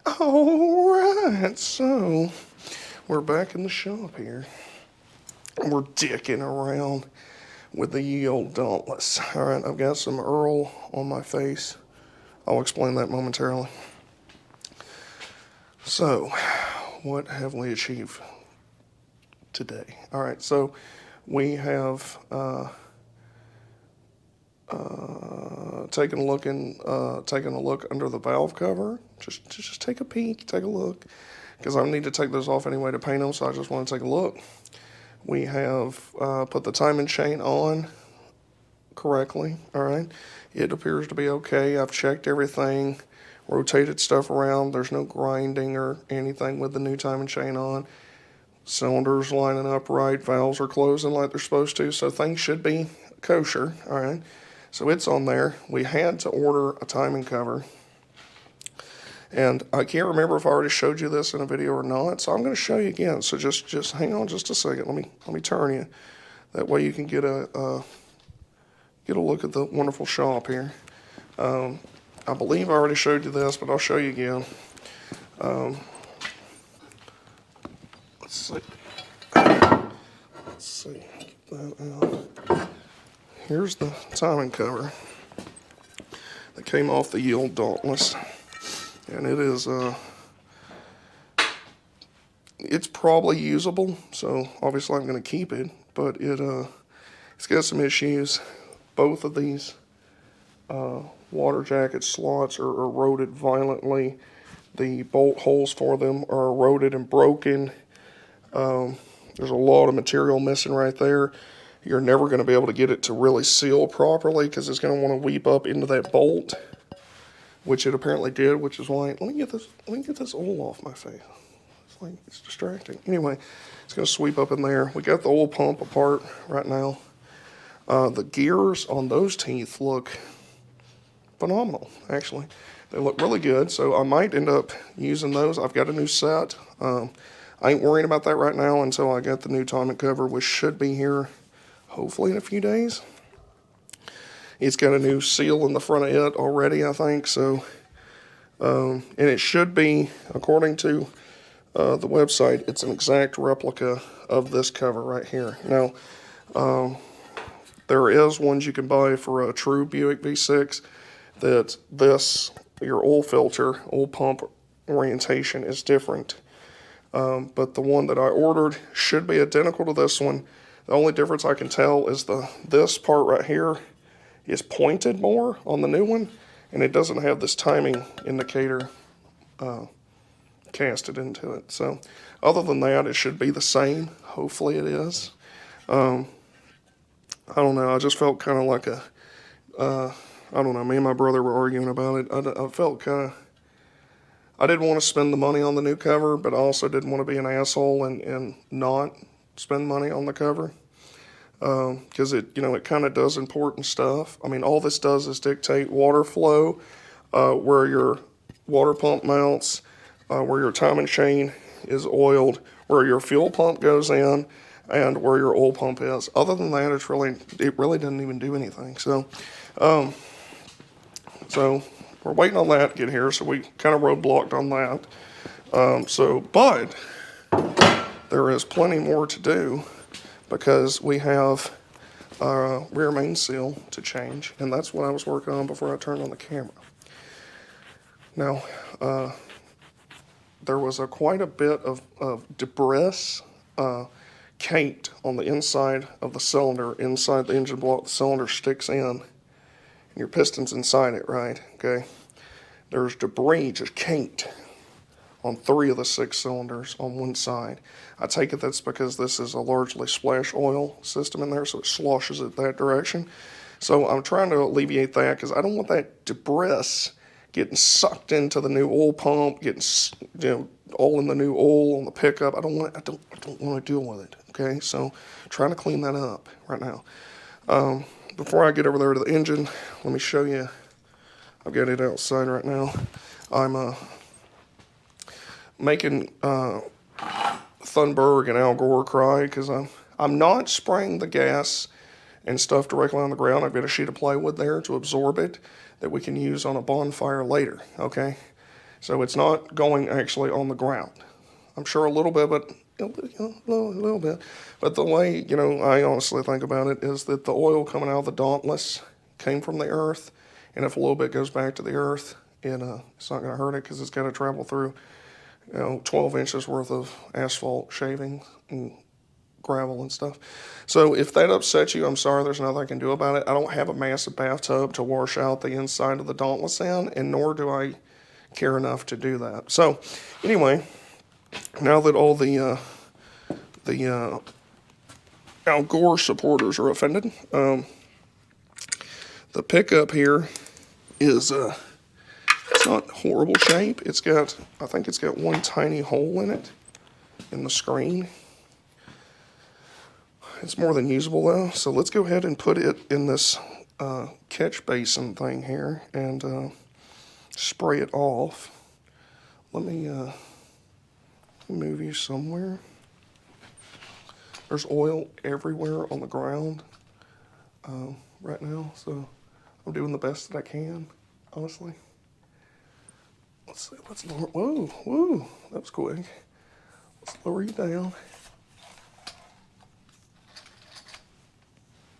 Alright, so we're back in the shop here. We're dicking around with the ye old Dauntless. Alright, I've got some Earl on my face. I'll explain that momentarily. So, what have we achieved today? Alright, so we have taken a look under the valve cover. Just take a peek, take a look, because I need to take those off anyway to paint them. So I just want to take a look. We have put the timing chain on correctly. All right, it appears to be okay. I've checked everything, rotated stuff around. There's no grinding or anything with the new timing chain on. Cylinders lining up right, valves are closing like they're supposed to, so things should be kosher. All right, so it's on there. We had to order a timing cover, and I can't remember if I already showed you this in a video or not, so I'm going to show you again. So just hang on just a second. Let me turn you. That way you can get a look at the wonderful shop here. I believe I already showed you this, but I'll show you again. Let's see. Get that out. Here's the timing cover that came off the old Dauntless, and it is it's probably usable, so obviously I'm going to keep it, but it's got some issues. Both of these water jacket slots are eroded violently. The bolt holes for them are eroded and broken. There's a lot of material missing right there. You're never going to be able to get it to really seal properly because it's going to want to weep up into that bolt, which it apparently did, which is why, let me get this oil off my face. It's distracting. Anyway, it's going to sweep up in there. We got the oil pump apart right now. The gears on those teeth look phenomenal, actually. They look really good, so I might end up using those. I've got a new set. I ain't worrying about that right now until I get the new timing cover, which should be here hopefully in a few days. It's got a new seal in the front of it already, I think, so, and it should be, according to the website, it's an exact replica of this cover right here. Now, there is ones you can buy for a true Buick V6 that your oil filter, oil pump orientation is different. But the one that I ordered should be identical to this one. The only difference I can tell is this part right here is pointed more on the new one, and it doesn't have this timing indicator casted into it. So other than that, it should be the same. Hopefully it is. I don't know. I just felt kind of like I don't know. Me and my brother were arguing about it. I felt kind of, I didn't want to spend the money on the new cover, but I also didn't want to be an asshole and not spend money on the cover. Because it kind of does important stuff. I mean, all this does is dictate water flow, where your water pump mounts, where your timing chain is oiled, where your fuel pump goes in, and where your oil pump is. Other than that, it really doesn't even do anything. So, so we're waiting on that to get here. So we kind of roadblocked on that. But there is plenty more to do because we have rear main seal to change, and that's what I was working on before I turned on the camera. Now, there was quite a bit of debris caked on the inside of the cylinder, inside the engine block. The cylinder sticks in, and your piston's inside it, right? Okay. There's debris just caked on 3 of the 6 cylinders on one side. I take it that's because this is a largely splash oil system in there, so it sloshes it that direction. So I'm trying to alleviate that because I don't want that debris getting sucked into the new oil pump, getting all in the new oil on the pickup. I don't want to deal with it. Okay, so trying to clean that up right now. Before I get over there to the engine, let me show you. I've got it outside right now. I'm making Thunberg and Al Gore cry because I'm not spraying the gas and stuff directly on the ground. I've got a sheet of plywood there to absorb it that we can use on a bonfire later, okay? So it's not going actually on the ground. I'm sure a little bit, but a little bit. But the way, I honestly think about it is that the oil coming out of the Dauntless came from the earth, and if a little bit goes back to the earth, it's not going to hurt it because it's got to travel through, 12 inches worth of asphalt shaving and gravel and stuff. So if that upsets you, I'm sorry, there's nothing I can do about it. I don't have a massive bathtub to wash out the inside of the Dauntless in, and nor do I care enough to do that. So anyway, now that all the Al Gore supporters are offended, the pickup here is it's not horrible shape. I think it's got one tiny hole in it in the screen. It's more than usable though, so let's go ahead and put it in this catch basin thing here and spray it off. Let me move you somewhere. There's oil everywhere on the ground right now, so I'm doing the best that I can, honestly. Let's see, let's lower, whoa, that was quick. Let's lower you down.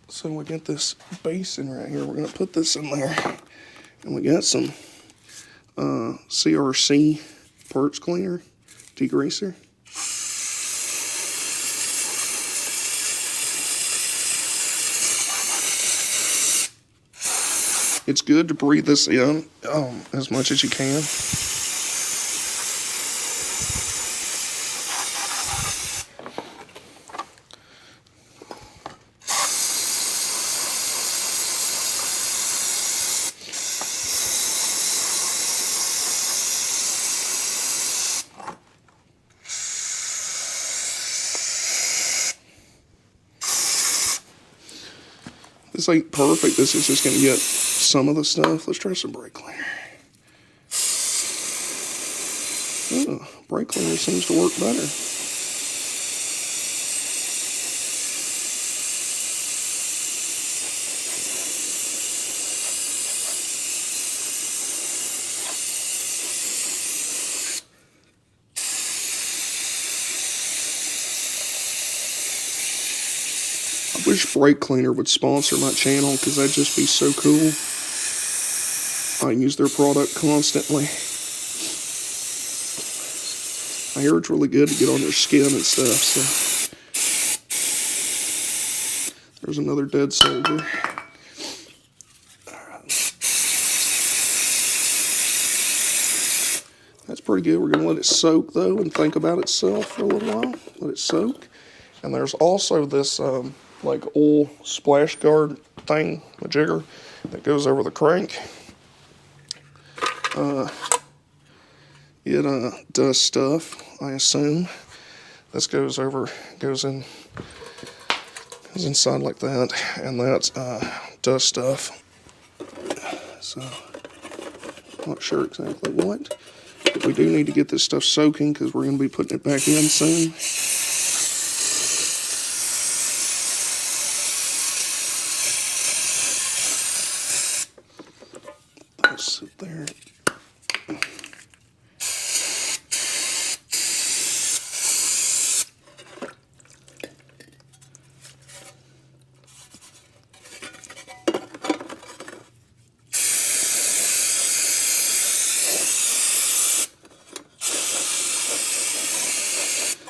So we got this basin right here. We're gonna put this in there. And we got some CRC parts cleaner, degreaser. It's good to breathe this in as much as you can. This ain't perfect. This is just going to get some of the stuff. Let's try some brake cleaner. Oh, brake cleaner seems to work better. I wish brake cleaner would sponsor my channel because that'd just be so cool. I use their product constantly. I hear it's really good to get on your skin and stuff, so. There's another dead soldier. That's pretty good. We're going to let it soak, though, and think about itself for a little while. Let it soak. And there's also this, like, oil splash guard thing, a jigger, that goes over the crank. It does stuff, I assume. This goes inside like that, and that does stuff. So, not sure exactly what, but we do need to get this stuff soaking because we're going to be putting it back in soon. Let's sit there.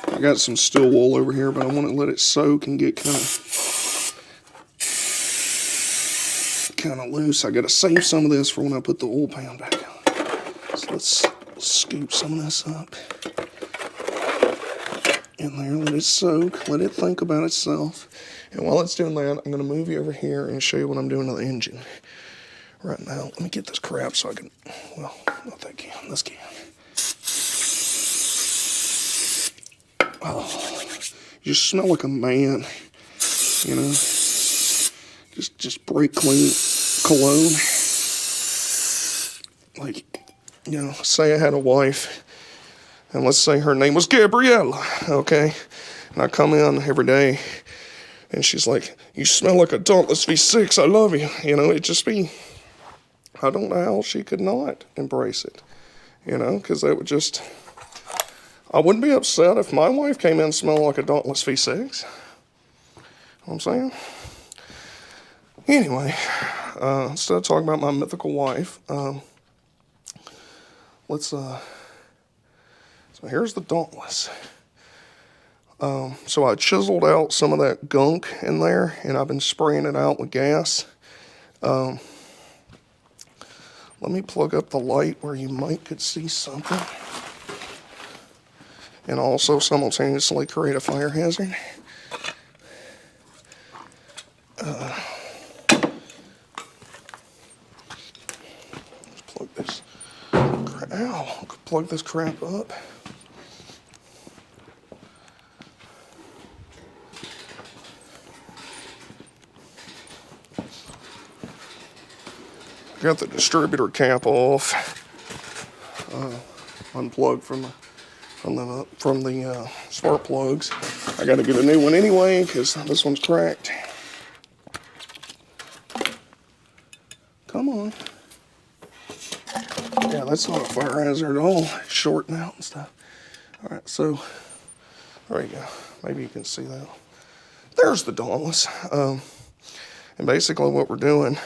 I got some steel wool over here, but I want to let it soak and get kind of loose. I got to save some of this for when I put the oil pan back on. So let's scoop some of this up in there, let it soak, let it think about itself. And while it's doing that, I'm going to move you over here and show you what I'm doing to the engine right now. Let me get this crap so I can, well, not that can, this can. Oh, you just smell like a man, you know, just brake clean cologne. Like, you know, say I had a wife, and let's say her name was Gabriella, okay, and I come in every day, and she's like, you smell like a Dauntless V6, I love you, you know, it'd just be, I don't know how she could not embrace it. You know, because that would just, I wouldn't be upset if my wife came in smelling like a Dauntless V6. You know what I'm saying? Anyway, instead of talking about my mythical wife, so here's the Dauntless. So I chiseled out some of that gunk in there, and I've been spraying it out with gas. Let me plug up the light where you might could see something. And also simultaneously create a fire hazard. Let's plug this crap up. Got the distributor cap off, unplugged from the spark plugs. I got to get a new one anyway because this one's cracked. Come on. Yeah, that's not a fire hazard at all. Shorting out and stuff. All right, so there you go. Maybe you can see that. There's the Dauntless. And basically what we're doing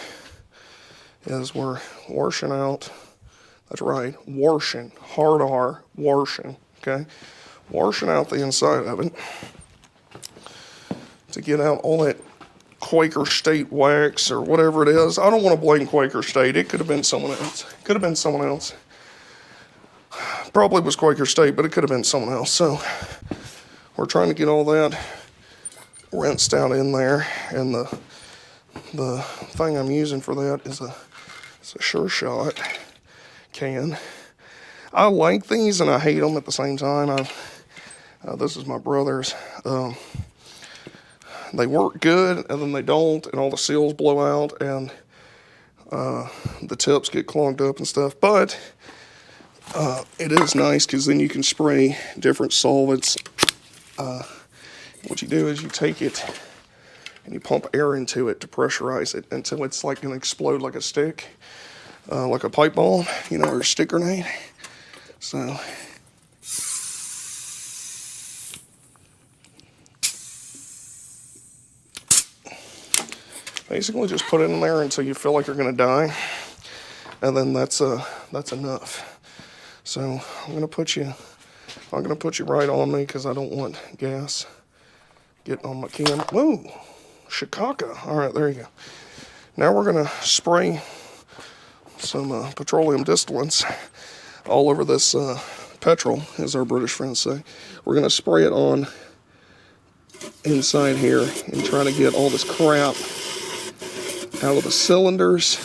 is we're washing out, that's right, washing, hard R, washing, okay? Washing out the inside of it to get out all that Quaker State wax or whatever it is. I don't want to blame Quaker State. It could have been someone else. Could have been someone else. Probably was Quaker State, but it could have been someone else. So we're trying to get all that rinsed out in there, and the thing I'm using for that is a Sure Shot can. I like these and I hate them at the same time. This is my brother's. They work good and then they don't, and all the seals blow out and the tips get clogged up and stuff. But it is nice because then you can spray different solvents. What you do is you take it and you pump air into it to pressurize it until it's like going to explode like a stick, like a pipe bomb, you know, or a stick grenade. So basically just put it in there until you feel like you're going to die, and then that's enough. So I'm going to put you right on me because I don't want gas getting on my camera. Whoa, Chicago. All right, there you go. Now we're going to spray some petroleum distillants all over this petrol, as our British friends say. We're going to spray it on inside here and try to get all this crap out of the cylinders.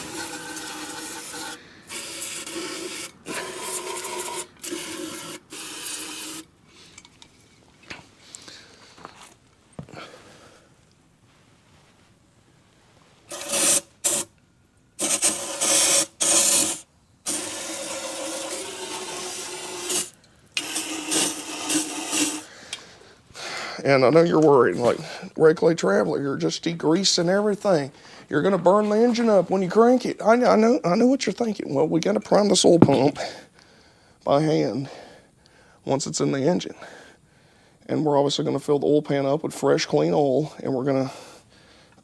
And I know you're worried, like, Reclay Traveler, you're just degreasing everything. You're going to burn the engine up when you crank it. I know what you're thinking. Well, we got to prime this oil pump by hand once it's in the engine. And we're obviously going to fill the oil pan up with fresh, clean oil, and we're going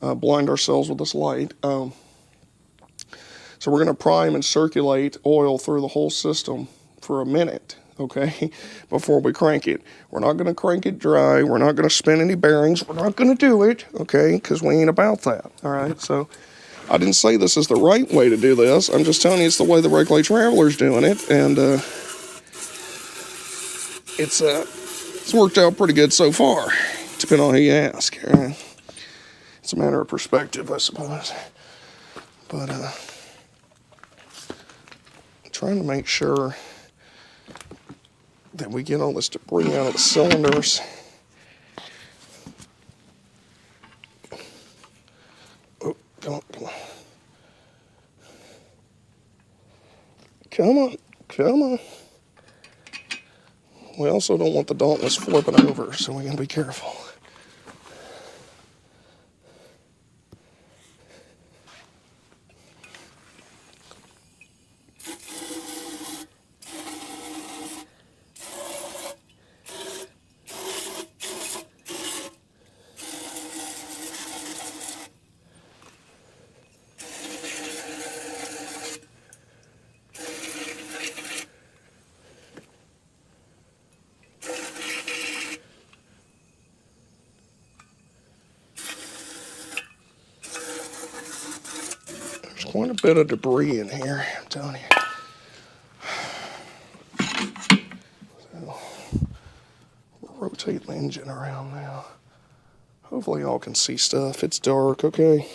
to blind ourselves with this light. So we're going to prime and circulate oil through the whole system for a minute, okay, before we crank it. We're not going to crank it dry. We're not going to spin any bearings. We're not going to do it, okay, because we ain't about that, all right? So I didn't say this is the right way to do this. I'm just telling you it's the way the Reclay Traveler's doing it, and it's worked out pretty good so far, depending on who you ask. It's a matter of perspective, I suppose. But trying to make sure that we get all this debris out of the cylinders. Oh, come on, come on. Come on, come on. We also don't want the Dauntless flipping over, so we gotta be careful. quite a bit of debris in here, I'm telling you. So, we'll rotate the engine around now. Hopefully y'all can see stuff. It's dark, okay?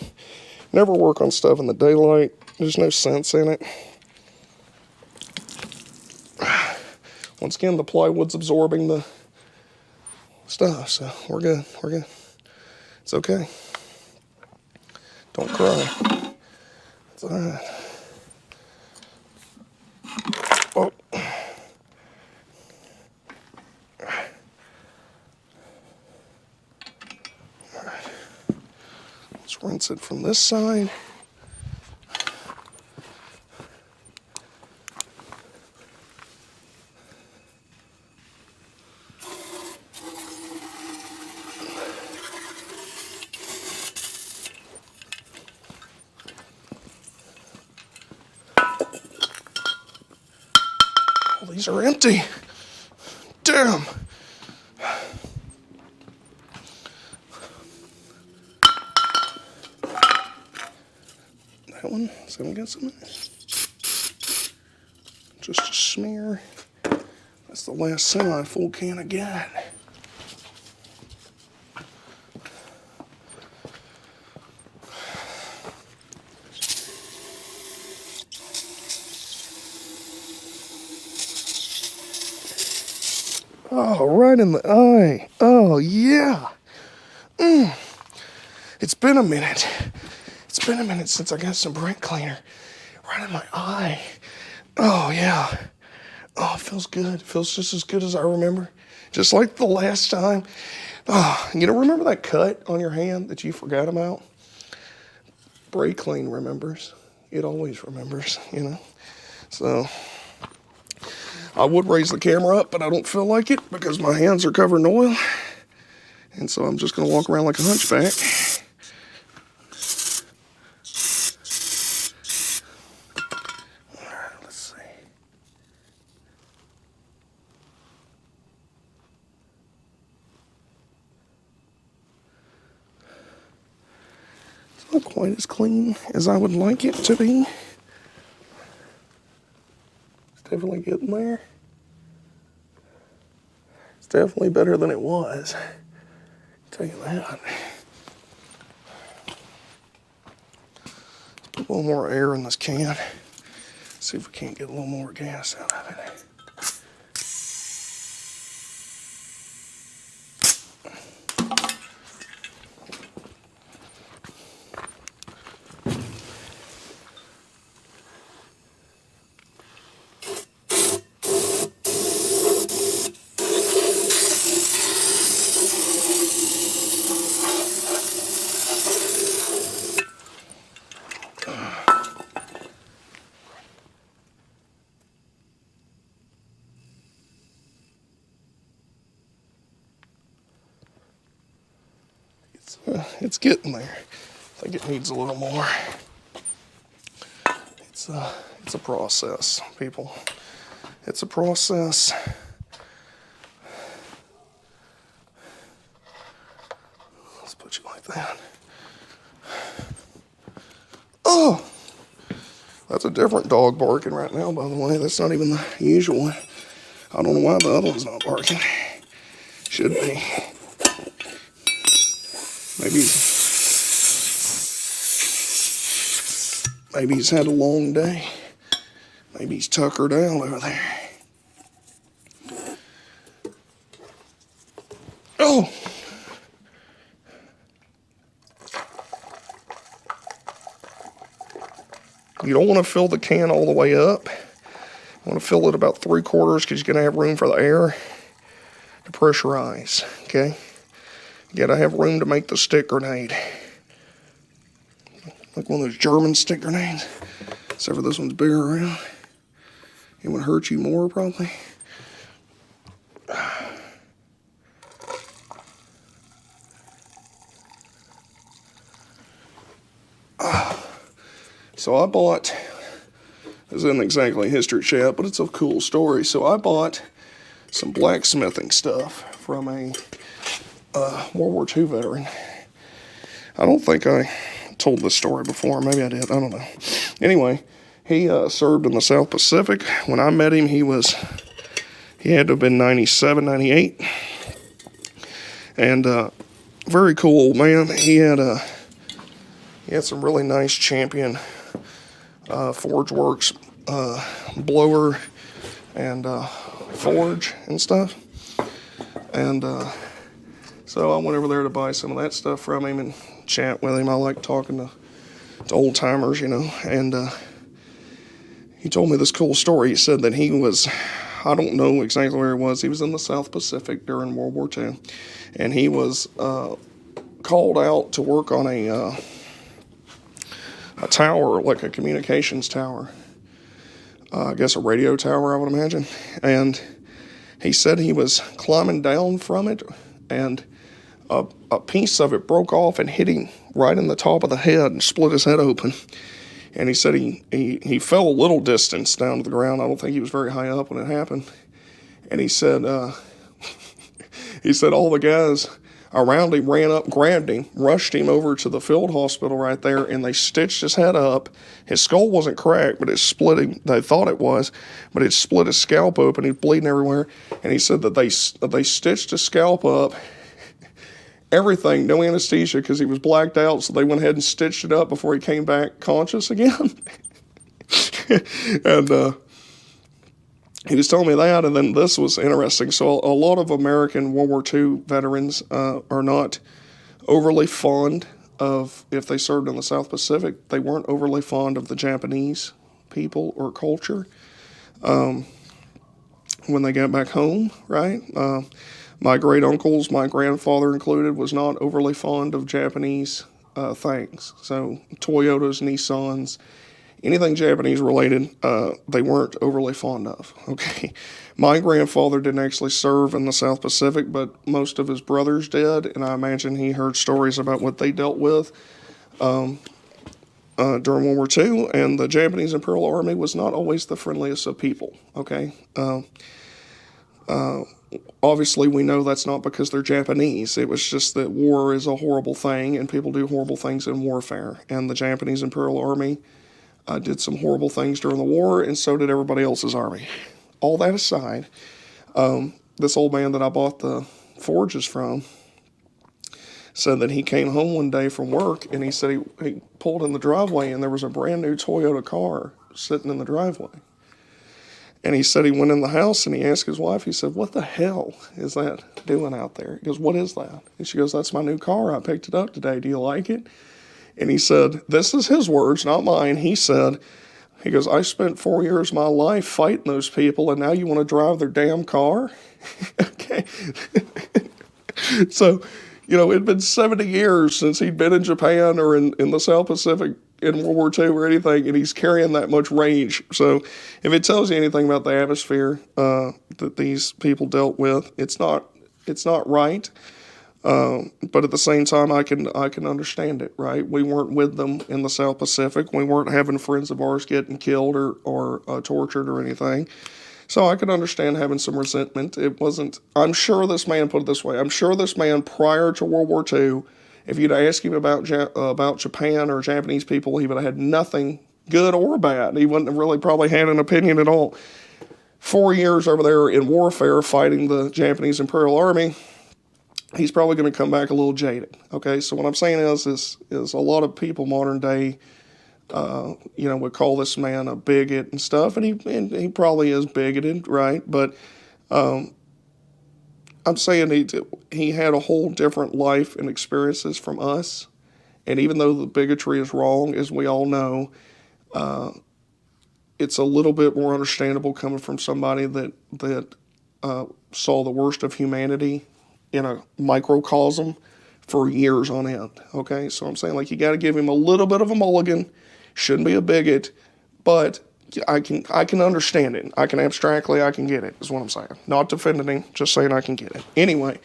Never work on stuff in the daylight. There's no sense in it. Once again, the plywood's absorbing the stuff, so we're good, we're good. It's okay. Don't cry. It's all right. Oh. All right. Let's rinse it from this side. These are empty. Damn. That one, is that one got something? Just a smear. That's the last semi-full can I got. Oh, right in the eye. Oh, yeah. It's been a minute. It's been a minute since I got some brake cleaner. Right in my eye. Oh, yeah. Oh, it feels good. It feels just as good as I remember. Just like the last time. Oh, you know, remember that cut on your hand that you forgot about? Brake clean remembers. It always remembers, you know. So I would raise the camera up, but I don't feel like it because my hands are covered in oil. And so I'm just going to walk around like a hunchback. All right, let's see. It's not quite as clean as I would like it to be. It's definitely getting there. It's definitely better than it was. I'll tell you that. Let's put a little more air in this can. See if we can't get a little more gas out of it. It's getting there. I think it needs a little more. It's a process, people. It's a process. Let's put you like that. Oh! That's a different dog barking right now, by the way. That's not even the usual one. I don't know why the other one's not barking. Should be. Maybe he's had a long day. Maybe he's tuckered out over there. Oh! You don't want to fill the can all the way up. You want to fill it about 3/4 because you're going to have room for the air to pressurize, okay? You got to have room to make the stick grenade. Like one of those German stick grenades. Except for this one's bigger around. It would hurt you more, probably. So I bought, this isn't exactly a history chat, but it's a cool story. So I bought some blacksmithing stuff from a World War II veteran. I don't think I told this story before. Maybe I did. I don't know. Anyway, he served in the South Pacific. When I met him, he had to have been 97, 98. And very cool old man. He had some really nice Champion Forge Works blower and forge and stuff. And so I went over there to buy some of that stuff from him and chat with him. I like talking to old timers, you know. And he told me this cool story. He said that he was, I don't know exactly where he was in the South Pacific during World War II. And he was called out to work on a tower, like a communications tower. I guess a radio tower, I would imagine. And he said he was climbing down from it, and a piece of it broke off and hit him right in the top of the head and split his head open. And he said he fell a little distance down to the ground. I don't think he was very high up when it happened. And he said all the guys around him ran up, grabbed him, rushed him over to the field hospital right there, and they stitched his head up. His skull wasn't cracked, but it split him. They thought it was, but it split his scalp open. He's bleeding everywhere. And he said that they stitched his scalp up, everything, no anesthesia because he was blacked out, so they went ahead and stitched it up before he came back conscious again. And he was telling me that, and then this was interesting. So a lot of American World War II veterans are not overly fond of, if they served in the South Pacific, they weren't overly fond of the Japanese people or culture when they got back home, right? My great uncles, my grandfather included, was not overly fond of Japanese things. So Toyotas, Nissans, anything Japanese related, they weren't overly fond of. Okay, my grandfather didn't actually serve in the South Pacific, but most of his brothers did, and I imagine he heard stories about what they dealt with during World War II. And the Japanese Imperial Army was not always the friendliest of people. Okay. Obviously, we know that's not because they're Japanese. It was just that war is a horrible thing, and people do horrible things in warfare. And the Japanese Imperial Army did some horrible things during the war, and so did everybody else's army. All that aside, this old man that I bought the forges from said that he came home one day from work, and he said he pulled in the driveway, and there was a brand new Toyota car sitting in the driveway. And he said he went in the house and he asked his wife, he said, "What the hell is that doing out there?" He goes, "What is that?" And she goes, "That's my new car. I picked it up today. Do you like it?" And he said, this is his words, not mine. He goes, "I spent 4 years of my life fighting those people, and now you want to drive their damn car?" Okay. So, it'd been 70 years since he'd been in Japan or in the South Pacific in World War II or anything, and he's carrying that much rage. So if it tells you anything about the atmosphere that these people dealt with, it's not right. But at the same time, I can understand it, right? We weren't with them in the South Pacific. We weren't having friends of ours getting killed or tortured or anything. So I could understand having some resentment. It wasn't, I'm sure this man, put it this way, I'm sure this man prior to World War II, if you'd asked him about Japan or Japanese people, he would have had nothing good or bad. He wouldn't have really probably had an opinion at all. 4 years over there in warfare fighting the Japanese Imperial Army, he's probably going to come back a little jaded. Okay, so what I'm saying is a lot of people modern day, would call this man a bigot and stuff, and he probably is bigoted, right? But I'm saying he had a whole different life and experiences from us, and even though the bigotry is wrong, as we all know, it's a little bit more understandable coming from somebody that saw the worst of humanity in a microcosm for years on end. Okay, so I'm saying, like, you got to give him a little bit of a mulligan. Shouldn't be a bigot, but I can understand it. I can get it, is what I'm saying. Not defending him, just saying I can get it. Anyway,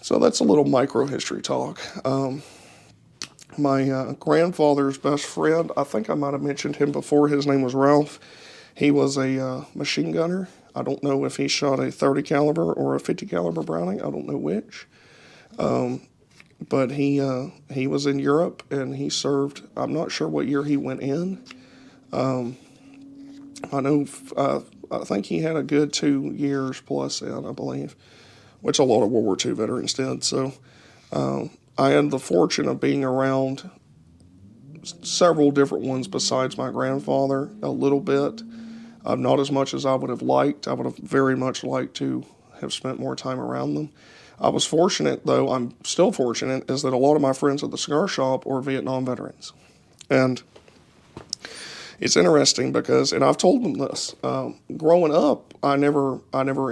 so that's a little micro history talk. My grandfather's best friend, I think I might have mentioned him before. His name was Ralph. He was a machine gunner. I don't know if he shot a 30 caliber or a 50 caliber Browning. I don't know which. But he was in Europe, and he served, I'm not sure what year he went in, I know, I think he had a good 2 years plus in, I believe, which a lot of World War II veterans did. So I had the fortune of being around several different ones besides my grandfather a little bit. Not as much as I would have liked. I would have very much liked to have spent more time around them. I was fortunate, though, I'm still fortunate, is that a lot of my friends at the cigar shop are Vietnam veterans. And it's interesting because, and I've told them this, growing up, I never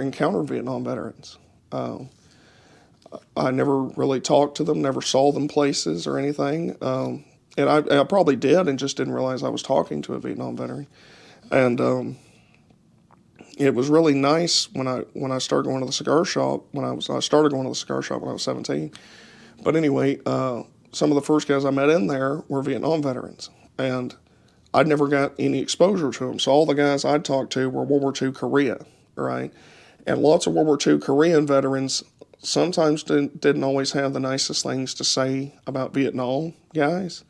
encountered Vietnam veterans. I never really talked to them, never saw them places or anything. And I probably did and just didn't realize I was talking to a Vietnam veteran. And it was really nice when I started going to the cigar shop. I started going to the cigar shop when I was 17. But anyway, some of the first guys I met in there were Vietnam veterans, and I'd never got any exposure to them. So all the guys I'd talked to were World War II Korea, right? And lots of World War II Korean veterans sometimes didn't always have the nicest things to say about Vietnam guys.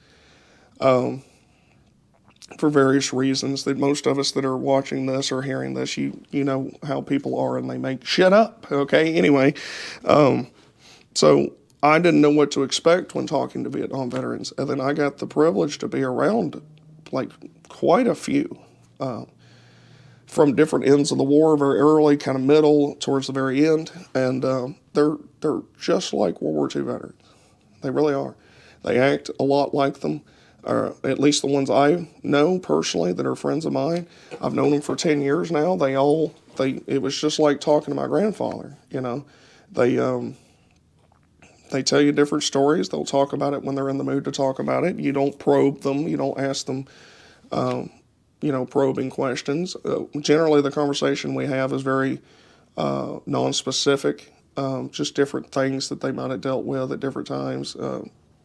For various reasons that most of us that are watching this or hearing this, you know how people are and they make shit up, okay? Anyway, so I didn't know what to expect when talking to Vietnam veterans, and then I got the privilege to be around like quite a few from different ends of the war, very early, kind of middle, towards the very end, and they're just like World War II veterans. They really are. They act a lot like them. At least the ones I know personally that are friends of mine. I've known them for 10 years now. It was just like talking to my grandfather, you know. They tell you different stories. They'll talk about it when they're in the mood to talk about it. You don't probe them. You don't ask them, probing questions. Generally, the conversation we have is very non-specific, just different things that they might have dealt with at different times,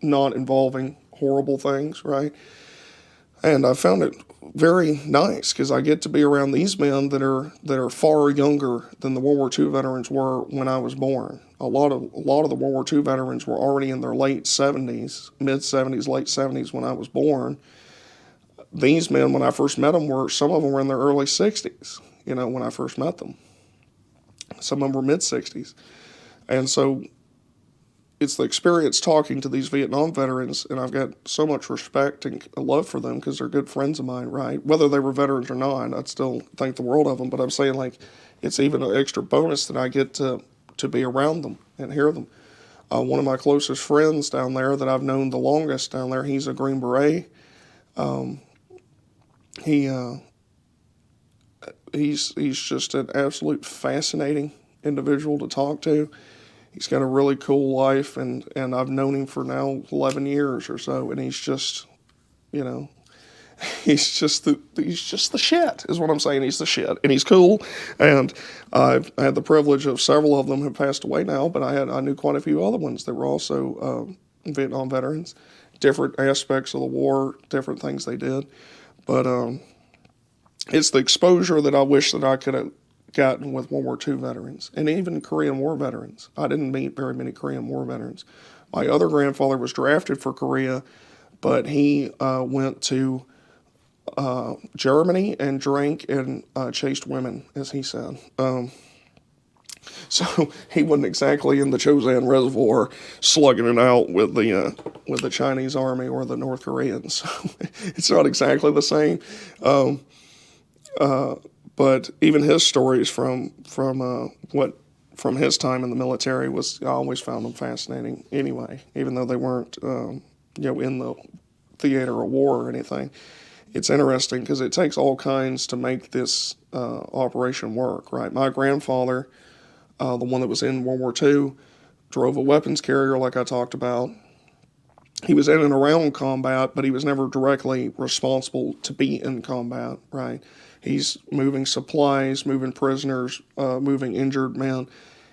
not involving horrible things, right? And I found it very nice because I get to be around these men that are far younger than the World War II veterans were when I was born. A lot of the World War II veterans were already in their late 70s, mid 70s, late 70s when I was born. These men, when I first met them, some of them were in their early 60s. You know, when I first met them, some of them were mid 60s, and so it's the experience talking to these Vietnam veterans, and I've got so much respect and love for them because they're good friends of mine, right? Whether they were veterans or not, I'd still think the world of them, but I'm saying, like, it's even an extra bonus that I get to be around them and hear them. One of my closest friends down there that I've known the longest down there, he's a Green Beret. He's just an absolute fascinating individual to talk to. He's got a really cool life, and I've known him for now 11 years or so, and he's just, you know, he's just the shit, is what I'm saying. He's the shit, and he's cool, and I've had the privilege of several of them have passed away now, but I knew quite a few other ones that were also Vietnam veterans, different aspects of the war, different things they did, but it's the exposure that I wish that I could have gotten with World War II veterans and even Korean War veterans. I didn't meet very many Korean War veterans. My other grandfather was drafted for Korea, but he went to Germany and drank and chased women, as he said. So he wasn't exactly in the Chosin Reservoir slugging it out with the Chinese army or the North Koreans. So it's not exactly the same. But even his stories from his time in the military I always found them fascinating anyway, even though they weren't in the theater of war or anything. It's interesting because it takes all kinds to make this operation work, right? My grandfather, the one that was in World War II, drove a weapons carrier like I talked about. He was in and around combat, but he was never directly responsible to be in combat, right? He's moving supplies, moving prisoners, moving injured men.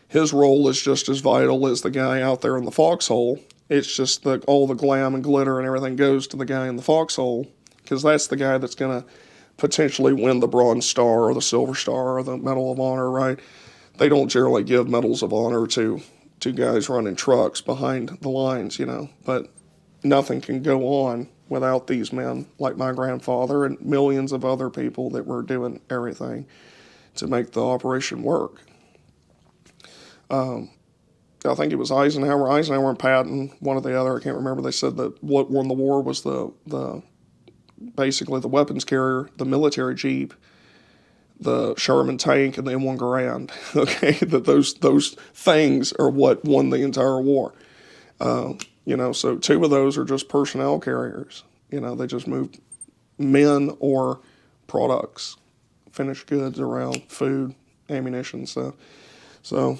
His role is just as vital as the guy out there in the foxhole. It's just all the glam and glitter and everything goes to the guy in the foxhole because that's the guy that's going to potentially win the Bronze Star or the Silver Star or the Medal of Honor, right? They don't generally give medals of honor to guys running trucks behind the lines, you know, but nothing can go on without these men like my grandfather and millions of other people that were doing everything to make the operation work. I think it was Eisenhower and Patton, one or the other, I can't remember. They said that what won the war was the basically the weapons carrier, the military jeep, the Sherman tank, and the M1 Garand. Okay, that those things are what won the entire war. So 2 of those are just personnel carriers. They just moved men or products, finished goods around, food, ammunition, stuff. So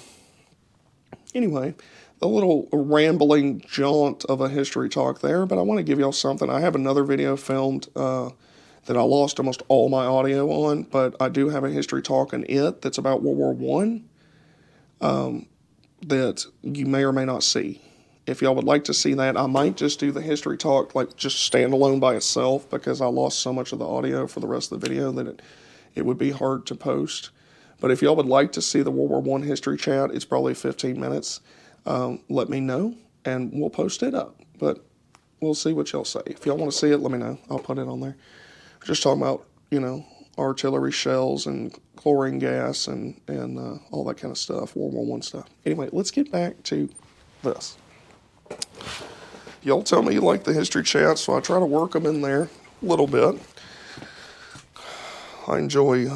anyway, a little rambling jaunt of a history talk there, but I want to give y'all something. I have another video filmed that I lost almost all my audio on, but I do have a history talk in it that's about World War One that you may or may not see. If y'all would like to see that, I might just do the history talk, like just standalone by itself, because I lost so much of the audio for the rest of the video that it would be hard to post. But if y'all would like to see the World War One history chat, it's probably 15 minutes. Let me know, and we'll post it up. But we'll see what y'all say. If y'all want to see it, let me know. I'll put it on there. Just talking about, artillery shells and chlorine gas and all that kind of stuff, World War One stuff. Anyway, let's get back to this. Y'all tell me you like the history chat, so I try to work them in there a little bit. I enjoy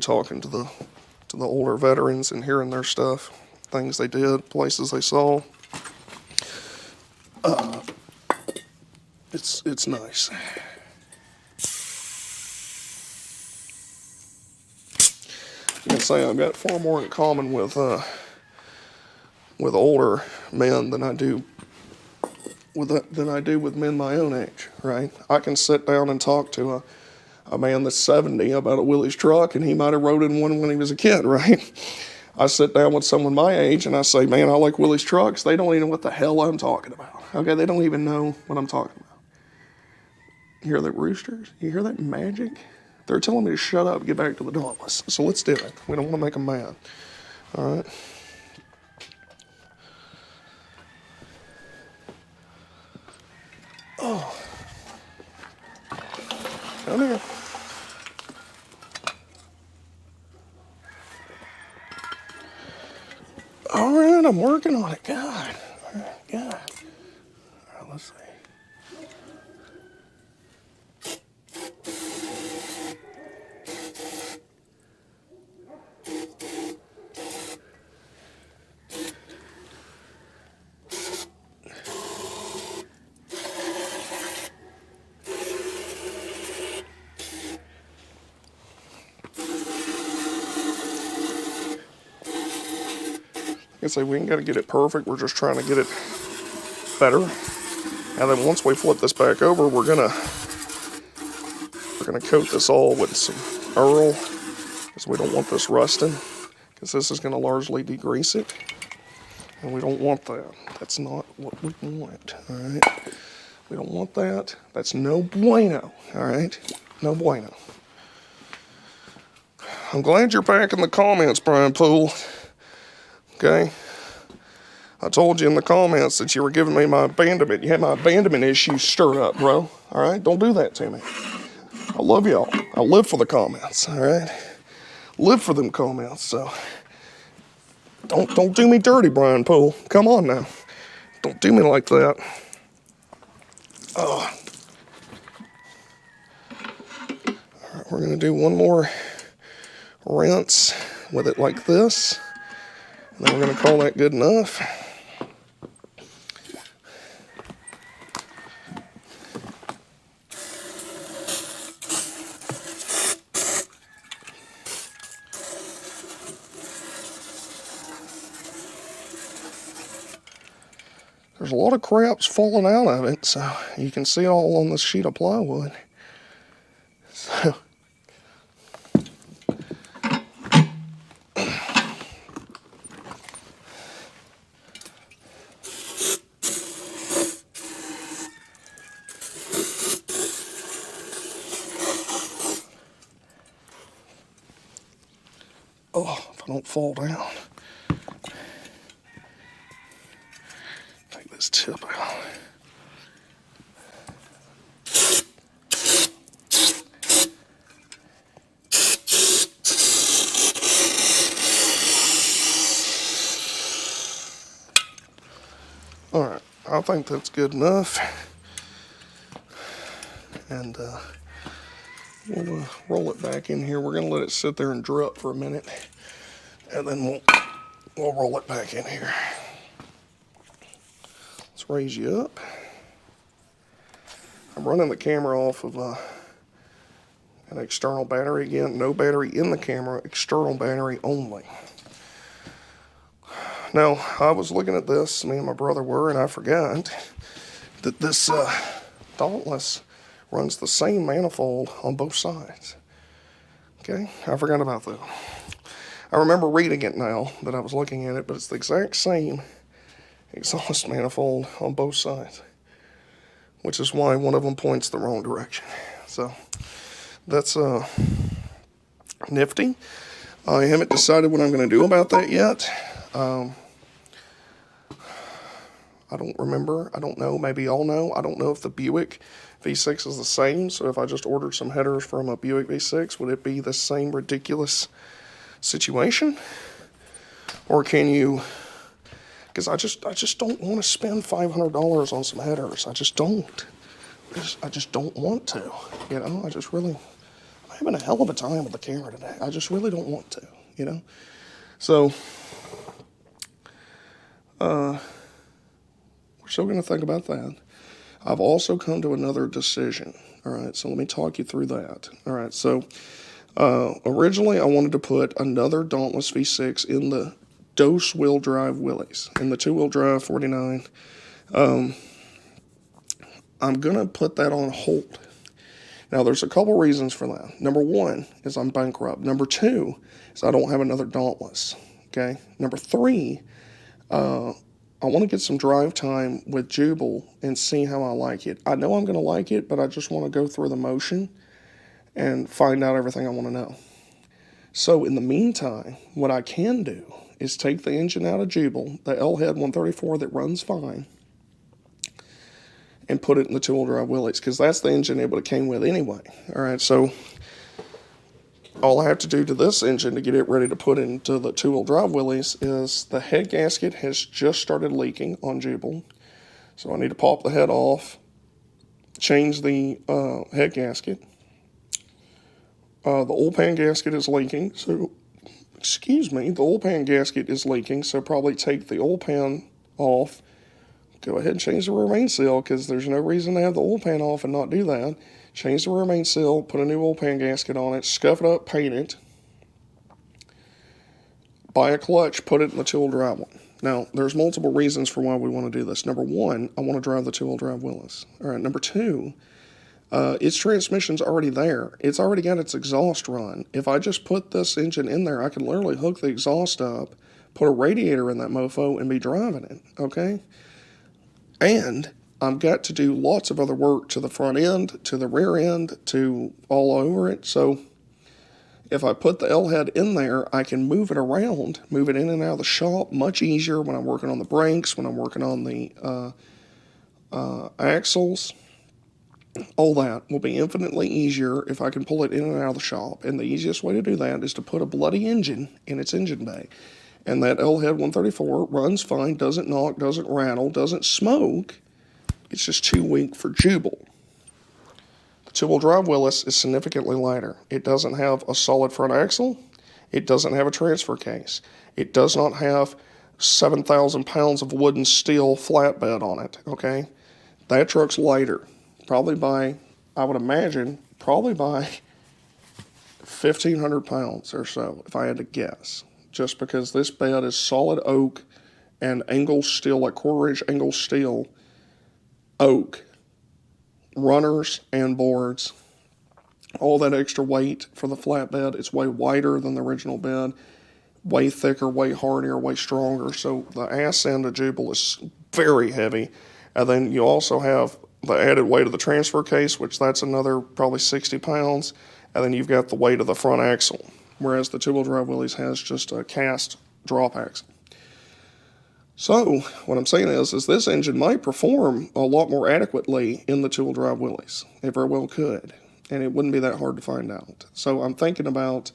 talking to the older veterans and hearing their stuff, things they did, places they saw. It's nice. I can say I've got far more in common with older men than I do with men my own age, right? I can sit down and talk to a man that's 70 about a Willys truck, and he might have rode in one when he was a kid, right? I sit down with someone my age and I say, man, I like Willys trucks. They don't even know what the hell I'm talking about. Okay, they don't even know what I'm talking about. You hear that roosters? You hear that magic? They're telling me to shut up and get back to the Dauntless. So let's do it. We don't want to make them mad. All right? Oh. Come here. All right, I'm working on it. God. All right, God. All right, let's see. I say we ain't got to get it perfect. We're just trying to get it better. And then once we flip this back over, we're gonna coat this all with some Earl, because we don't want this rusting, because this is gonna largely degrease it, and we don't want that. That's not what we want. All right, we don't want that. That's no bueno. All right, no bueno. I'm glad you're back in the comments, Brian Poole. Okay, I told you in the comments that you were giving me my abandonment. You had my abandonment issues stirred up, bro. All right, don't do that to me. I love y'all. I live for the comments. All right, live for them comments. So don't do me dirty, Brian Poole. Come on now, don't do me like that. Oh. All right, we're gonna do one more rinse with it like this. And then we're going to call that good enough. There's a lot of crap's falling out of it, so you can see it all on this sheet of plywood. So oh, if I don't fall down. Take this I think that's good enough. And we'll roll it back in here. We're going to let it sit there and drip for a minute. And then we'll roll it back in here. Let's raise you up. I'm running the camera off of an external battery again. No battery in the camera, external battery only. Now, I was looking at this, me and my brother were, and I forgot that this Dauntless runs the same manifold on both sides. Okay, I forgot about that. I remember reading it now that I was looking at it, but it's the exact same exhaust manifold on both sides, which is why one of them points the wrong direction. So that's nifty. I haven't decided what I'm going to do about that yet. I don't remember. I don't know. Maybe y'all know. I don't know if the Buick V6 is the same. So if I just ordered some headers from a Buick V6, would it be the same ridiculous situation? Or can you... Because I just don't want to spend $500 on some headers. I just don't. I just don't want to. You know, I'm having a hell of a time with the camera today. I just really don't want to, you know. So, we're still going to think about that. I've also come to another decision. All right, so let me talk you through that. All right, so originally I wanted to put another Dauntless V6 in the Dose wheel drive Willys, in the 2-wheel drive 49. I'm going to put that on hold. Now, there's a couple reasons for that. Number one is I'm bankrupt. Number two is I don't have another Dauntless. Okay. Number three, I want to get some drive time with Jubal and see how I like it. I know I'm going to like it, but I just want to go through the motion and find out everything I want to know. So in the meantime, what I can do is take the engine out of Jubal, the L-head 134 that runs fine, and put it in the 2-wheel drive Willys, because that's the engine it would have came with anyway. All right, so all I have to do to this engine to get it ready to put into the 2-wheel drive Willys is the head gasket has just started leaking on Jubal. So I need to pop the head off, change the head gasket. The oil pan gasket is leaking, so, the oil pan gasket is leaking, so probably take the oil pan off, go ahead and change the rear main seal, because there's no reason to have the oil pan off and not do that. Change the rear main seal, put a new oil pan gasket on it, scuff it up, paint it, buy a clutch, put it in the 2-wheel drive one. Now, there's multiple reasons for why we want to do this. Number one, I want to drive the 2-wheel drive Willys. All right, number two, its transmission's already there. It's already got its exhaust run. If I just put this engine in there, I can literally hook the exhaust up, put a radiator in that mofo, and be driving it, okay? And I've got to do lots of other work to the front end, to the rear end, to all over it. So if I put the L-head in there, I can move it around, move it in and out of the shop much easier when I'm working on the brakes, when I'm working on the axles. All that will be infinitely easier if I can pull it in and out of the shop. And the easiest way to do that is to put a bloody engine in its engine bay. And that L-head 134 runs fine, doesn't knock, doesn't rattle, doesn't smoke. It's just too weak for Jubal. The 2-wheel drive Willys is significantly lighter. It doesn't have a solid front axle. It doesn't have a transfer case. It does not have 7,000 pounds of wooden steel flatbed on it, okay? That truck's lighter. Probably by, I would imagine, probably by 1,500 pounds or so, if I had to guess. Just because this bed is solid oak and angle steel, like quarter-inch angle steel oak, runners and boards. All that extra weight for the flatbed. It's way wider than the original bed, way thicker, way hardier, way stronger. So the ass end of Jubal is very heavy. And then you also have the added weight of the transfer case, which that's another probably 60 pounds. And then you've got the weight of the front axle, whereas the 2-wheel drive Willys has just a cast drop axle. So what I'm saying is this engine might perform a lot more adequately in the 2-wheel drive Willys. It very well could, and it wouldn't be that hard to find out. So I'm thinking about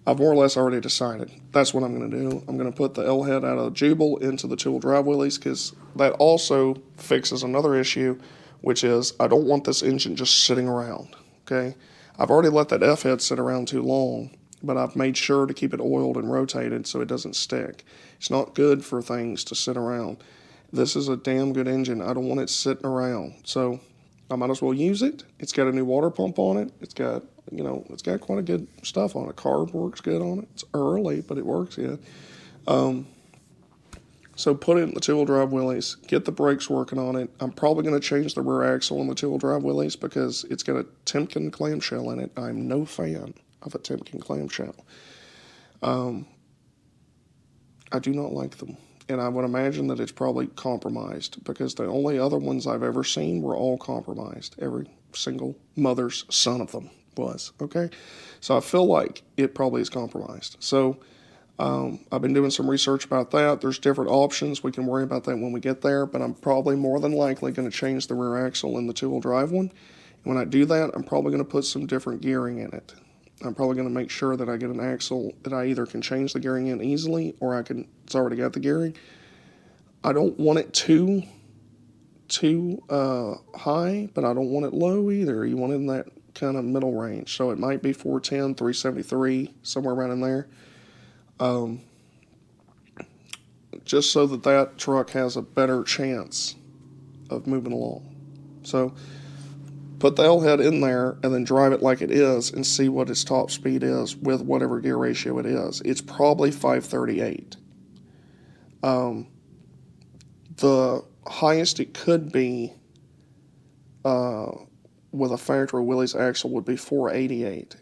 I've more or less already decided. That's what I'm going to do. I'm going to put the L head out of Jubal into the two-wheel drive Willys, because that also fixes another issue, which is I don't want this engine just sitting around, okay? I've already let that F head sit around too long, but I've made sure to keep it oiled and rotated so it doesn't stick. It's not good for things to sit around. This is a damn good engine. I don't want it sitting around. So I might as well use it. It's got a new water pump on it. It's got, it's got quite a good stuff on it. Carb works good on it. It's early, but it works good. So put it in the two-wheel drive Willys. Get the brakes working on it. I'm probably going to change the rear axle on the two-wheel drive Willys because it's got a Timken clamshell in it. I'm no fan of a Timken clamshell. I do not like them. And I would imagine that it's probably compromised because the only other ones I've ever seen were all compromised. Every single mother's son of them was, okay? So I feel like it probably is compromised. So I've been doing some research about that. There's different options. We can worry about that when we get there, but I'm probably more than likely going to change the rear axle in the two-wheel drive one. And when I do that, I'm probably going to put some different gearing in it. I'm probably going to make sure that I get an axle that I either can change the gearing in easily or it's already got the gearing. I don't want it too high, but I don't want it low either. You want it in that kind of middle range. So it might be 410, 373, somewhere around in there. Just so that truck has a better chance of moving along. So put the L head in there and then drive it like it is and see what its top speed is with whatever gear ratio it is. It's probably 538. The highest it could be with a factory Willys axle would be 488,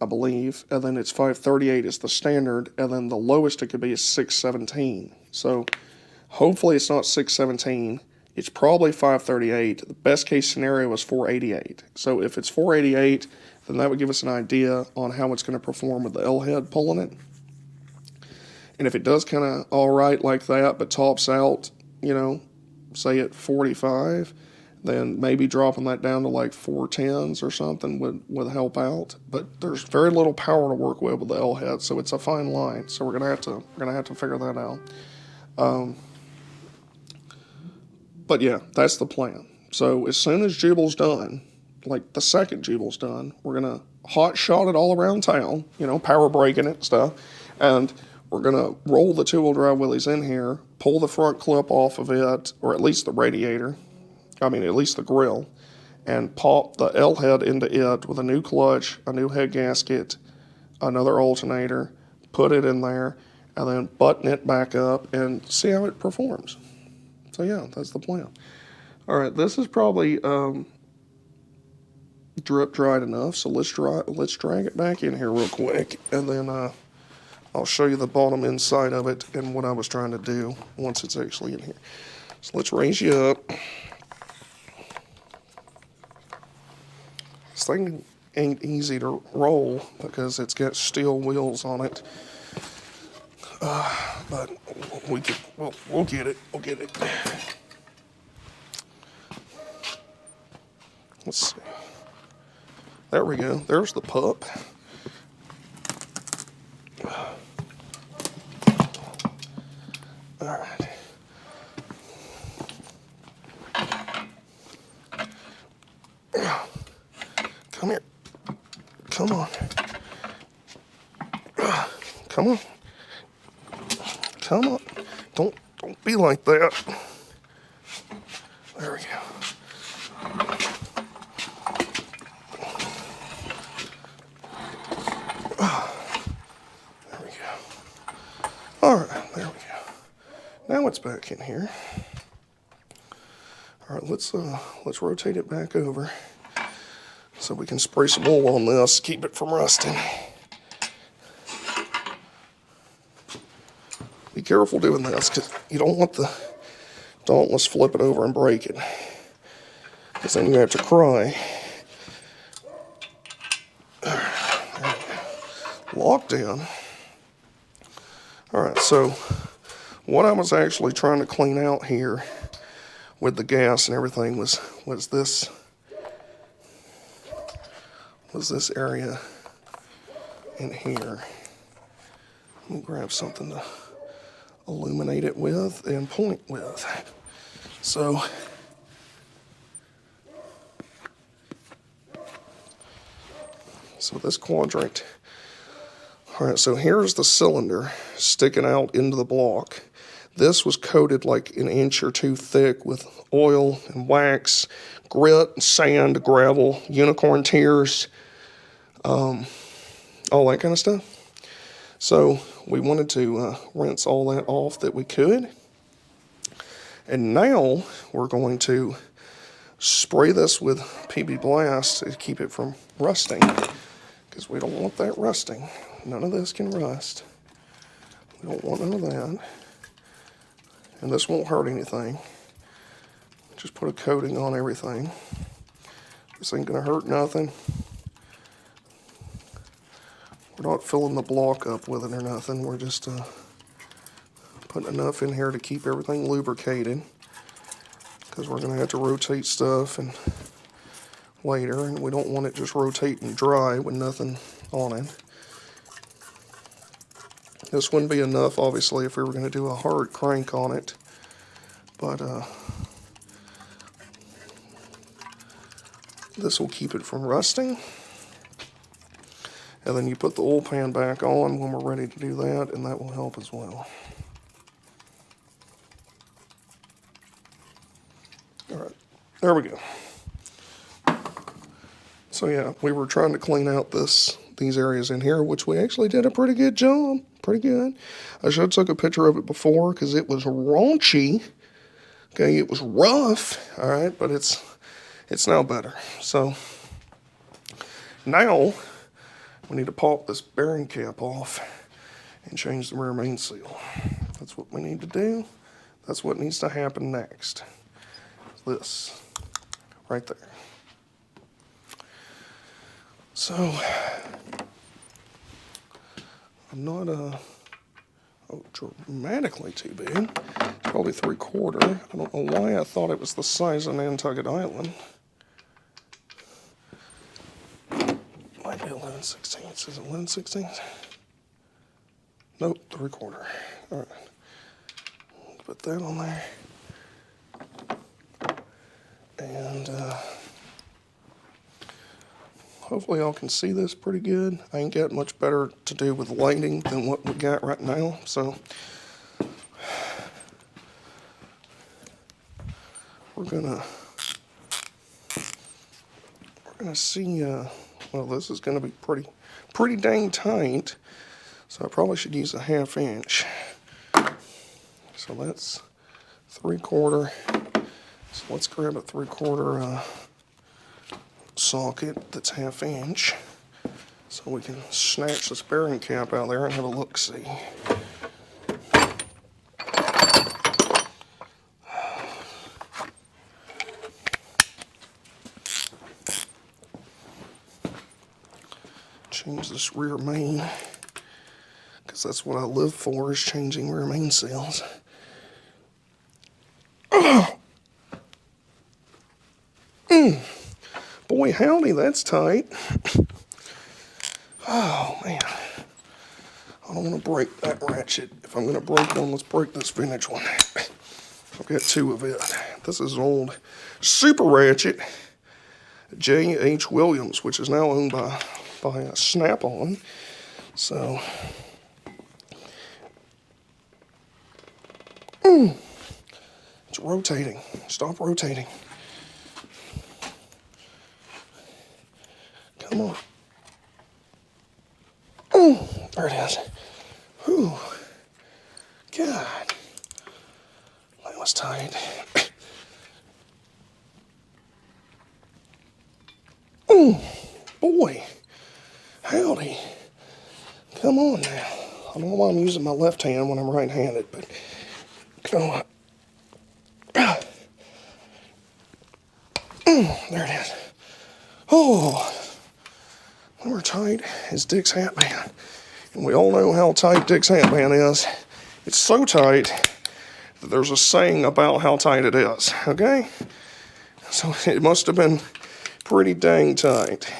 I believe. And then it's 538 is the standard, and then the lowest it could be is 617. So hopefully it's not 617. It's probably 538. The best case scenario is 488. So if it's 488, then that would give us an idea on how it's going to perform with the L head pulling it. And if it does kind of all right like that, but tops out, say at 45, then maybe dropping that down to like 410s or something would help out. But there's very little power to work with the L head, so it's a fine line. So we're gonna have to figure that out. But yeah, that's the plan. So as soon as Jubal's done, like the second Jubal's done, we're gonna hot shot it all around town, power braking it and stuff, and we're gonna roll the two-wheel drive Willys in here, pull the front clip off of it, or at least the radiator, at least the grill, and pop the L head into it with a new clutch, a new head gasket, another alternator, put it in there, and then button it back up and see how it performs. So yeah, that's the plan. All right, this is probably drip dried enough, so let's drag it back in here real quick, and then I'll show you the bottom inside of it and what I was trying to do once it's actually in here. So let's raise you up. This thing ain't easy to roll because it's got steel wheels on it. But we'll get it. We'll get it. Let's see. There we go. There's the pup. All right. Come here. Come on. Come on. Come on. Don't be like that. There we go. There we go. All right, there we go. Now it's back in here. All right, let's rotate it back over so we can spray some oil on this, keep it from rusting. Be careful doing this because you don't want the Dauntless flip it over and break it, because then you have to cry. Locked in. All right, so what I was actually trying to clean out here with the gas and everything was this area in here. Let me grab something to illuminate it with and point with. So this quadrant, all right, so here's the cylinder sticking out into the block. This was coated like an inch or two thick with oil and wax, grit, sand, gravel, unicorn tears, all that kind of stuff. So we wanted to rinse all that off that we could. And now we're going to spray this with PB Blast to keep it from rusting, because we don't want that rusting. None of this can rust. We don't want none of that. And this won't hurt anything. Just put a coating on everything. This ain't gonna hurt nothing. We're not filling the block up with it or nothing. We're just putting enough in here to keep everything lubricated, because we're gonna have to rotate stuff and later, and we don't want it just rotating dry with nothing on it. This wouldn't be enough, obviously, if we were going to do a hard crank on it, but this will keep it from rusting. And then you put the oil pan back on when we're ready to do that, and that will help as well. All right, there we go. So yeah, we were trying to clean out these areas in here, which we actually did a pretty good job. Pretty good. I should have took a picture of it before, because it was raunchy. Okay, it was rough. All right, but it's now better. So now we need to pop this bearing cap off and change the rear main seal. That's what we need to do. That's what needs to happen next. This right there. So I'm not dramatically too big. It's probably 3/4. I don't know why I thought it was the size of Nantucket Island. Might be 11/16. Is it 11/16? Nope, 3/4. All right. Put that on there. And hopefully y'all can see this pretty good. I ain't got much better to do with lighting than what we got right now, so we're gonna see. Well, this is gonna be pretty dang tight, so I probably should use a 1/2 inch. So that's 3/4. So let's grab a 3/4 socket that's 1/2 inch, so we can snatch this bearing cap out there and have a look-see. Change this rear main, because that's what I live for, is changing rear main seals. Boy, howdy, that's tight. Oh, man. I don't want to break that ratchet. If I'm going to break one, let's break this vintage one. I've got 2 of it. This is old super ratchet J.H. Williams, which is now owned by Snap-on. So, it's rotating. Stop rotating. Come on. There it is. Whew. God. That was tight. Boy. Howdy. Come on now. I don't know why I'm using my left hand when I'm right-handed, but come on. There it is. Oh. We're tight as Dick's hat band. And we all know how tight Dick's hat band is. It's so tight that there's a saying about how tight it is, okay? So it must have been pretty dang tight.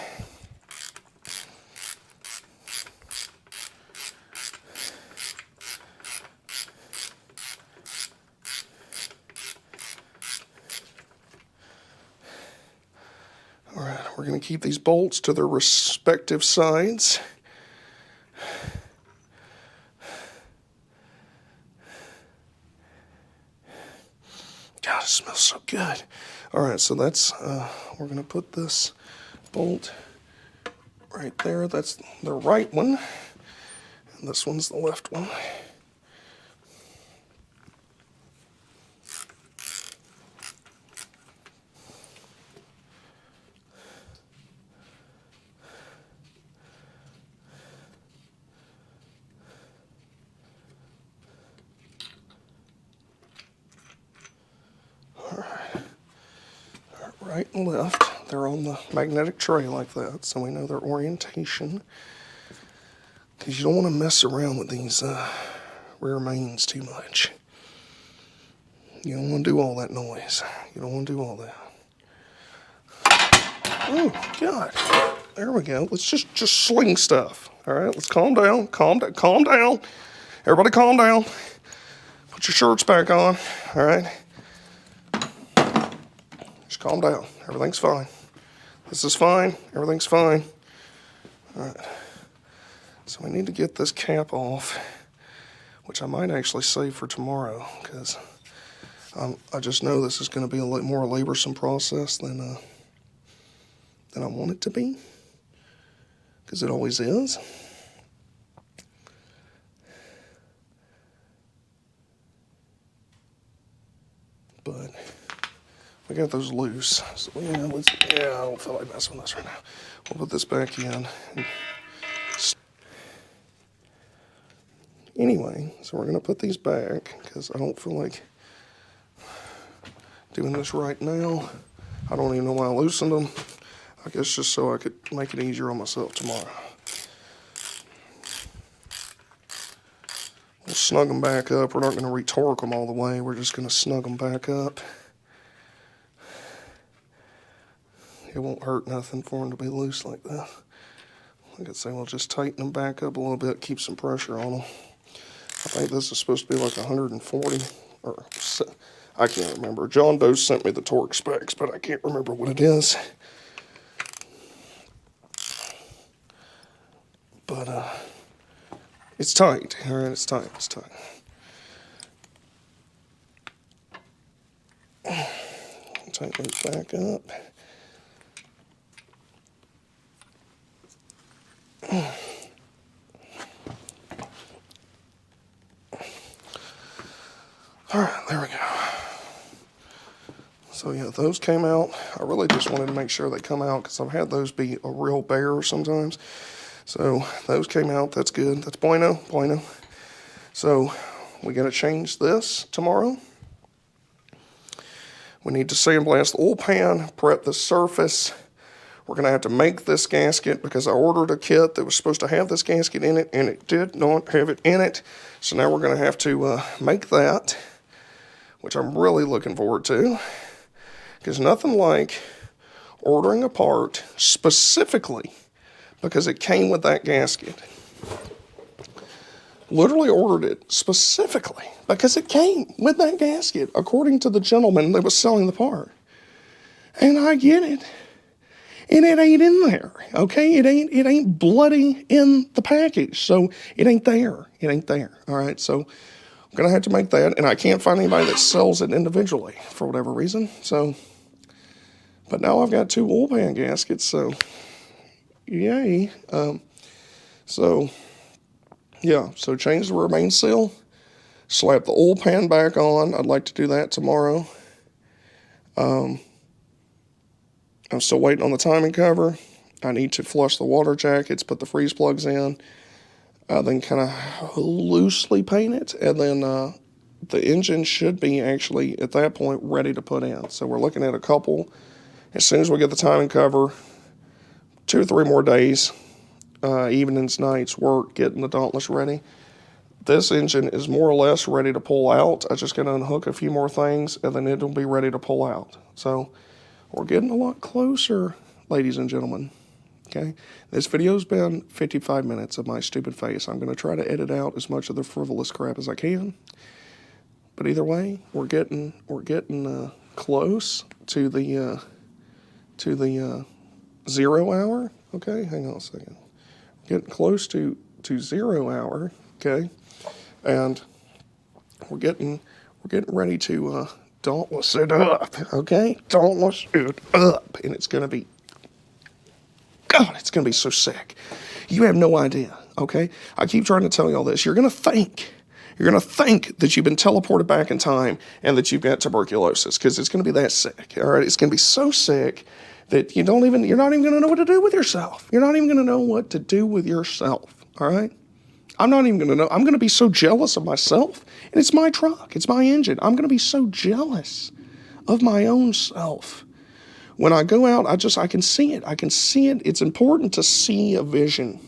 right, we're going to keep these bolts to their respective sides. God, it smells so good. All right, so that's, we're going to put this bolt right there. That's the right one. And this one's the left one. Right and left, they're on the magnetic tray like that, so we know their orientation. Because you don't want to mess around with these rear mains too much. You don't want to do all that noise. You don't want to do all that. Oh, God. There we go. Let's just sling stuff. All right, let's calm down. Calm down. Everybody calm down. Put your shirts back on. All right. Just calm down. Everything's fine. This is fine. Everything's fine. All right. So we need to get this cap off, which I might actually save for tomorrow, because I just know this is going to be a lot more laborsome process than I want it to be, because it always is. But we got those loose, so yeah, I don't feel like messing with this right now. We'll put this back in. Anyway, so we're going to put these back, because I don't feel like doing this right now. I don't even know why I loosened them. I guess just so I could make it easier on myself tomorrow. We'll snug them back up. We're not going to retorque them all the way. We're just going to snug them back up. It won't hurt nothing for them to be loose like that. Like I say, we'll just tighten them back up a little bit, keep some pressure on them. I think this is supposed to be like 140, or I can't remember. John Doe sent me the torque specs, but I can't remember what it is. But it's tight. All right, it's tight. It's tight. Tighten it back up. All right, there we go. So yeah, those came out. I really just wanted to make sure they come out, because I've had those be a real bear sometimes. So those came out. That's good. That's bueno. So we got to change this tomorrow. We need to sandblast the oil pan, prep the surface. We're going to have to make this gasket, because I ordered a kit that was supposed to have this gasket in it, and it did not have it in it. So now we're going to have to make that, which I'm really looking forward to, because nothing like ordering a part specifically because it came with that gasket. Literally ordered it specifically because it came with that gasket, according to the gentleman that was selling the part. And I get it. And it ain't in there, okay? It ain't bloody in the package, so it ain't there. It ain't there, all right? So I'm going to have to make that, and I can't find anybody that sells it individually for whatever reason. So, but now I've got 2 oil pan gaskets, so yay. So, yeah, so change the rear main seal, slap the oil pan back on. I'd like to do that tomorrow. I'm still waiting on the timing cover. I need to flush the water jackets, put the freeze plugs in, then kind of loosely paint it, and then the engine should be actually, at that point, ready to put in. So we're looking at a couple, as soon as we get the timing cover, 2 or 3 more days, evenings, nights, work, getting the Dauntless ready. This engine is more or less ready to pull out. I just got to unhook a few more things, and then it'll be ready to pull out. So we're getting a lot closer, ladies and gentlemen. Okay, this video's been 55 minutes of my stupid face. I'm going to try to edit out as much of the frivolous crap as I can. But either way, we're getting close to the 0 hour. Okay, hang on a second. Getting close to 0 hour. Okay, and we're getting ready to dauntless it up. Okay, dauntless it up, and it's gonna be, God, it's gonna be so sick. You have no idea. Okay, I keep trying to tell you all this. You're gonna think that you've been teleported back in time and that you've got tuberculosis, because it's going to be that sick. All right, it's going to be so sick that you're not even going to know what to do with yourself. You're not even going to know what to do with yourself. All right, I'm not even going to know. I'm going to be so jealous of myself, and it's my truck, it's my engine. I'm going to be so jealous of my own self. When I go out, I can see it. I can see it. It's important to see a vision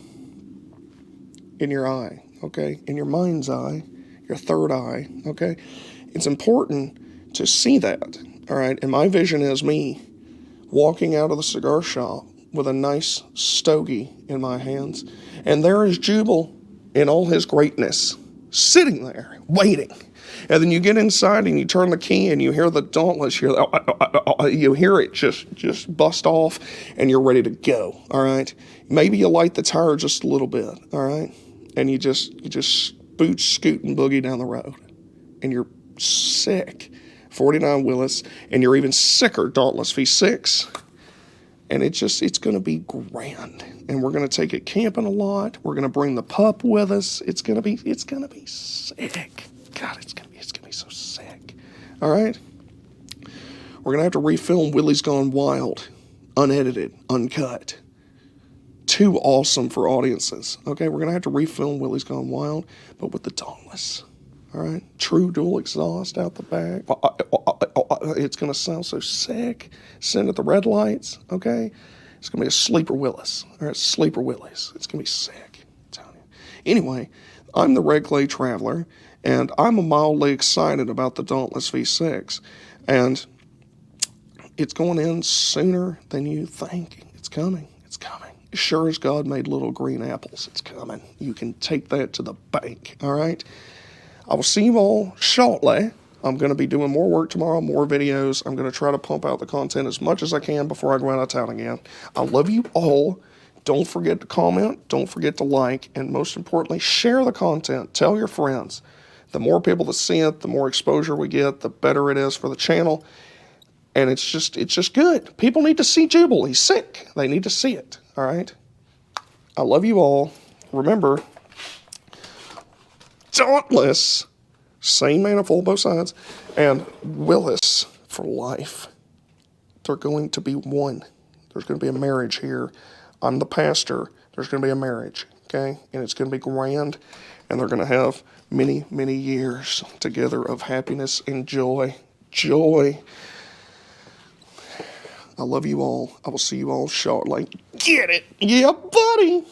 in your eye, okay, in your mind's eye, your third eye, okay? It's important to see that, all right? And my vision is me walking out of the cigar shop with a nice stogie in my hands, and there is Jubal in all his greatness, sitting there, waiting. And then you get inside and you turn the key and you hear the Dauntless, you hear it just bust off, and you're ready to go, all right? Maybe you light the tire just a little bit, all right? And you just boot, scoot, and boogie down the road. And you're sick. 49 Willys. And you're even sicker, Dauntless V6. And it's going to be grand. And we're going to take it camping a lot. We're going to bring the pup with us. It's going to be sick. God, it's going to be so sick. All right? We're going to have to refilm Willys Gone Wild. Unedited, uncut. Too awesome for audiences. Okay, we're going to have to refilm Willys Gone Wild, but with the Dauntless. All right, true dual exhaust out the back. It's going to sound so sick. Send at the red lights. Okay, it's going to be a sleeper Willys. All right, sleeper Willys. It's going to be sick. I'm telling you. Anyway, I'm the Red Clay Traveler, and I'm mildly excited about the Dauntless V6, and it's going in sooner than you think. It's coming. It's coming. As sure as God made little green apples, it's coming. You can take that to the bank, all right? I will see you all shortly. I'm going to be doing more work tomorrow, more videos. I'm going to try to pump out the content as much as I can before I go out of town again. I love you all. Don't forget to comment. Don't forget to like. And most importantly, share the content. Tell your friends. The more people that see it, the more exposure we get, the better it is for the channel. And it's just good. People need to see Jubal. He's sick. They need to see it. All right? I love you all. Remember, Dauntless, same manifold, both sides, and Willys for life. They're going to be one. There's going to be a marriage here. I'm the pastor. There's going to be a marriage, okay? And it's going to be grand, and they're going to have many, many years together of happiness and joy. Joy. I love you all. I will see you all shortly. Get it? Yeah, buddy.